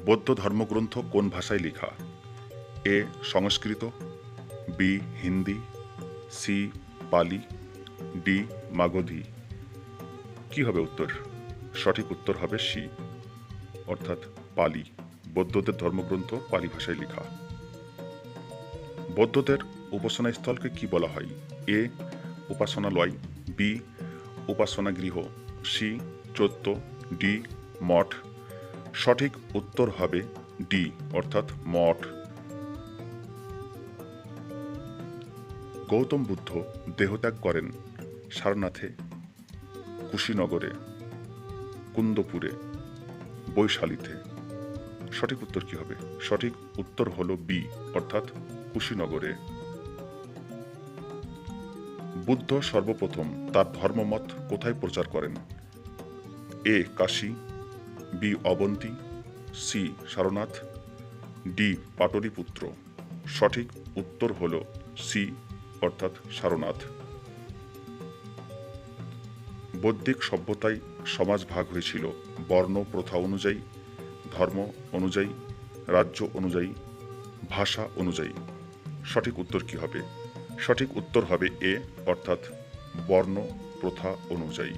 বৌদ্ধ ধর্মগ্রন্থ কোন ভাষায় লেখা? এ সংস্কৃত, বি হিন্দি, সি পালি, ডি মাগধী। কি হবে উত্তর? সঠিক উত্তর হবে সি, অর্থাৎ পালি। বৌদ্ধদের ধর্মগ্রন্থ পালি ভাষায় লেখা। বৌদ্ধদের উপাসনা স্থলকে কি বলা হয়? এ উপাসনালয়, বি উপাসনা গৃহ, সি চৈত্য, ডি মঠ। সঠিক উত্তর হবে ডি, অর্থাৎ মঠ। গৌতম বুদ্ধ দেহত্যাগ করেন সারনাথে, কুশীনগরে, কুন্দপুরে, বৈশালীতে। সঠিক উত্তর কি হবে? সঠিক উত্তর হলো বি, অর্থাৎ কুশীনগরে। বুদ্ধ সর্বপ্রথম তার ধর্মমত কোথায় প্রচার করেন? A Kashi, B Avanti, C Sarnath, D Pataliputra. সঠিক উত্তর হল সি, অর্থাৎ সারনাথ। বৈদিক সভ্যতায় সমাজ ভাগ হয়েছিল বর্ণ প্রথা অনুযায়ী, ধর্ম অনুযায়ী, রাজ্য অনুযায়ী, ভাষা অনুযায়ী। সঠিক উত্তর কি হবে? সঠিক উত্তর হবে এ, অর্থাৎ বর্ণ প্রথা অনুযায়ী।